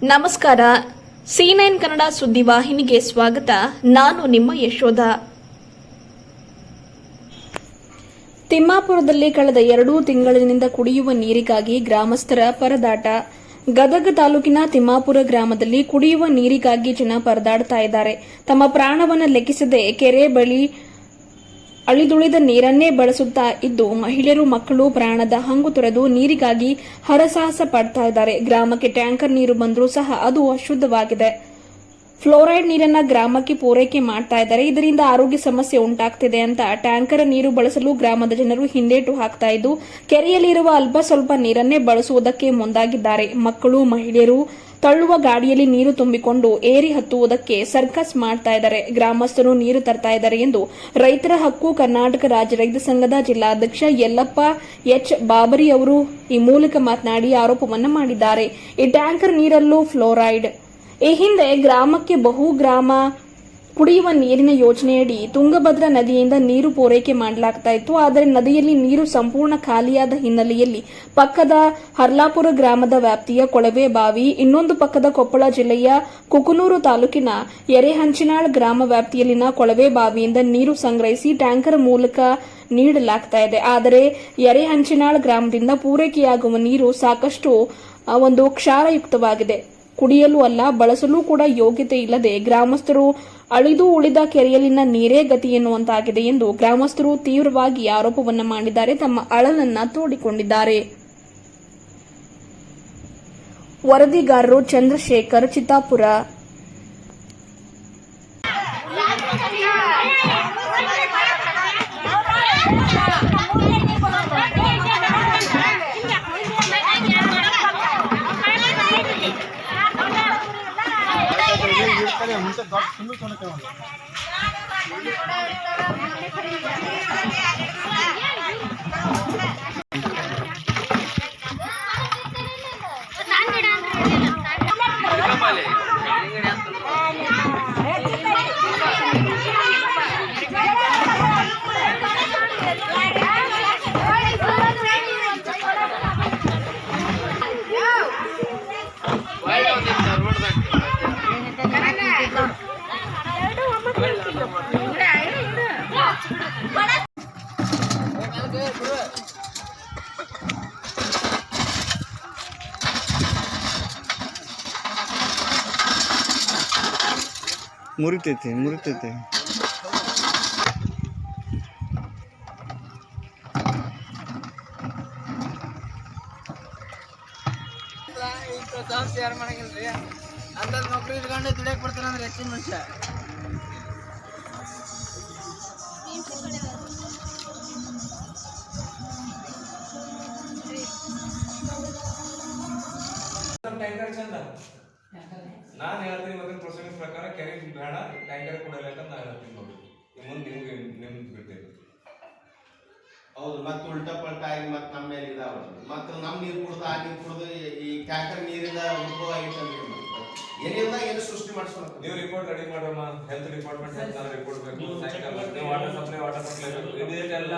ನಮಸ್ಕಾರ. C9 ಕನ್ನಡ ಸುದ್ದಿವಾಹಿನಿಗೆ ಸ್ವಾಗತ. ನಾನು ನಿಮ್ಮ ಯಶೋಧ. ತಿಮ್ಮಾಪುರದಲ್ಲಿ ಕಳೆದ 2 ತಿಂಗಳಿನಿಂದ ಕುಡಿಯುವ ನೀರಿಗಾಗಿ ಗ್ರಾಮಸ್ಥರ ಪರದಾಟ. ಗದಗ ತಾಲೂಕಿನ ತಿಮ್ಮಾಪುರ ಗ್ರಾಮದಲ್ಲಿ ಕುಡಿಯುವ ನೀರಿಗಾಗಿ ಜನ ಪರದಾಡ್ತಾ ಇದ್ದಾರೆ. ತಮ್ಮ ಪ್ರಾಣವನ್ನು ಲೆಕ್ಕಿಸದೆ ಕೆರೆ ಬಳಿ ಅಳಿದುಳಿದ ನೀರನ್ನೇ ಬಳಸುತ್ತಾ ಇದ್ದು ಮಹಿಳೆಯರು ಮಕ್ಕಳು ಪ್ರಾಣದ ಹಂಗು ತೊರೆದು ನೀರಿಗಾಗಿ ಹರಸಾಹಸ ಪಡ್ತಾ ಇದ್ದಾರೆ. ಗ್ರಾಮಕ್ಕೆ ಟ್ಯಾಂಕರ್ ನೀರು ಬಂದರೂ ಸಹ ಅದು ಅಶುದ್ಧವಾಗಿದೆ. ಫ್ಲೋರೈಡ್ ನೀರನ್ನ ಗ್ರಾಮಕ್ಕೆ ಪೂರೈಕೆ ಮಾಡ್ತಾ ಇದ್ದಾರೆ. ಇದರಿಂದ ಆರೋಗ್ಯ ಸಮಸ್ಯೆ ಉಂಟಾಗ್ತಿದೆ ಅಂತ ಟ್ಯಾಂಕರ್ ನೀರು ಬಳಸಲು ಗ್ರಾಮದ ಜನರು ಹಿಂದೇಟು ಹಾಕ್ತಾ ಇದ್ದು ಕೆರೆಯಲ್ಲಿರುವ ಅಲ್ಪ ಸ್ವಲ್ಪ ನೀರನ್ನೇ ಬಳಸುವುದಕ್ಕೆ ಮುಂದಾಗಿದ್ದಾರೆ. ಮಕ್ಕಳು ಮಹಿಳೆಯರು ತಳ್ಳುವ ಗಾಡಿಯಲ್ಲಿ ನೀರು ತುಂಬಿಕೊಂಡು ಏರಿ ಹತ್ತುವುದಕ್ಕೆ ಸರ್ಕಸ್ ಮಾಡ್ತಾ ಇದ್ದಾರೆ. ಗ್ರಾಮಸ್ಥರು ನೀರು ತರ್ತಾ ಇದ್ದಾರೆ ಎಂದು ರೈತರ ಹಕ್ಕು ಕರ್ನಾಟಕ ರಾಜ್ಯ ರೈತ ಸಂಘದ ಜಿಲ್ಲಾಧ್ಯಕ್ಷ ಯಲ್ಲಪ್ಪ ಎಚ್ ಬಾಬರಿ ಅವರು ಈ ಮೂಲಕ ಮಾತನಾಡಿ ಆರೋಪವನ್ನು ಮಾಡಿದ್ದಾರೆ. ಈ ಟ್ಯಾಂಕರ್ ನೀರಲ್ಲೂ ಫ್ಲೋರೈಡ್. ಈ ಹಿಂದೆ ಗ್ರಾಮಕ್ಕೆ ಬಹುಗ್ರಾಮ ಕುಡಿಯುವ ನೀರಿನ ಯೋಜನೆಯಡಿ ತುಂಗಭದ್ರಾ ನದಿಯಿಂದ ನೀರು ಪೂರೈಕೆ ಮಾಡಲಾಗ್ತಾ ಇತ್ತು. ಆದರೆ ನದಿಯಲ್ಲಿ ನೀರು ಸಂಪೂರ್ಣ ಖಾಲಿಯಾದ ಹಿನ್ನೆಲೆಯಲ್ಲಿ ಪಕ್ಕದ ಹರ್ಲಾಪುರ ಗ್ರಾಮದ ವ್ಯಾಪ್ತಿಯ ಕೊಳವೆ ಬಾವಿ, ಇನ್ನೊಂದು ಪಕ್ಕದ ಕೊಪ್ಪಳ ಜಿಲ್ಲೆಯ ಕುಕನೂರು ತಾಲೂಕಿನ ಎರೆಹಂಚಿನಾಳ್ ಗ್ರಾಮ ವ್ಯಾಪ್ತಿಯಲ್ಲಿನ ಕೊಳವೆ ಬಾವಿಯಿಂದ ನೀರು ಸಂಗ್ರಹಿಸಿ ಟ್ಯಾಂಕರ್ ಮೂಲಕ ನೀಡಲಾಗ್ತಾ ಇದೆ. ಆದರೆ ಎರೆಹಂಚಿನಾಳ್ ಗ್ರಾಮದಿಂದ ಪೂರೈಕೆಯಾಗುವ ನೀರು ಸಾಕಷ್ಟು ಕ್ಷಾರಯುಕ್ತವಾಗಿದೆ. ಕುಡಿಯಲು ಅಲ್ಲ, ಬಳಸಲು ಕೂಡ ಯೋಗ್ಯತೆ ಇಲ್ಲದೆ ಗ್ರಾಮಸ್ಥರು ಅಳಿದು ಉಳಿದ ಕೆರೆಯಲ್ಲಿನ ನೀರೇ ಗತಿ ಎನ್ನುವಂತಾಗಿದೆ ಎಂದು ಗ್ರಾಮಸ್ಥರು ತೀವ್ರವಾಗಿ ಆರೋಪವನ್ನು ಮಾಡಿದ್ದಾರೆ. ತಮ್ಮ ಅಳಲನ್ನ ತೋಡಿಕೊಂಡಿದ್ದಾರೆ. ವರದಿಗಾರರು ಚಂದ್ರಶೇಖರ್, ಚಿತ್ತಾಪುರ. ಮುರಿತೈತೆ ಯಾರು ಮಾಡಂಗಿಲ್ರಿ. ಅಂತ ನೌಕರಿ ಇಟ್ಕೊಂಡು ದುಡಿಯಕ್ ಬರ್ತಾನೆ ಅಂದ್ರೆ ಹೆಚ್ಚಿನ ಮನುಷ್ಯ. ಟ್ಯಾಂಕರ್ ಚಂದ ನಾನು ಹೇಳ್ತೀನಿ ಮತ್ತೆ ಪ್ರೊಸೀಜರ್ ಪ್ರಕಾರ ಕೆರೆ ಬೇಡ ಟ್ಯಾಂಕರ್ ಕೊಡಲ್ಲ ಅಂತ ನಾನು ಹೇಳ್ತೀನಿ. ನೋಡಿ ಮುಂದೆ ನಿಮ್ಗೆ ಬಿಡ್ತೇವೆ. ಹೌದು, ಮತ್ತೆ ಉಲ್ಟಾ ಪಲ್ಟಾ ಆಗಿ ಮತ್ತೆ ನಮ್ಮ ಮೇಲೆ ಇದಾವ. ಮತ್ತೆ ನಮ್ಮ ನೀರು ಕುಡ್ದು ಆ ನೀರು ಕುಡ್ದು ಈ ಟ್ಯಾಂಕರ್ ನೀರಿಂದ ಉದ್ಭವ ಆಗಿತ್ತಂದ್ರೆ ಏನಿಲ್ಲ ಏನು ಸೃಷ್ಟಿ ಮಾಡಿಸೋಣ. ನೀವು ರಿಪೋರ್ಟ್ ರೆಡಿ ಮಾಡೋಣ. ಹೆಲ್ತ್ ಡಿಪಾರ್ಟ್ಮೆಂಟ್ ರಿಪೋರ್ಟ್ ಬೇಕು. ವಾಟರ್ ಸಪ್ಲೈ ಬೇಕು. ಇದೆಲ್ಲ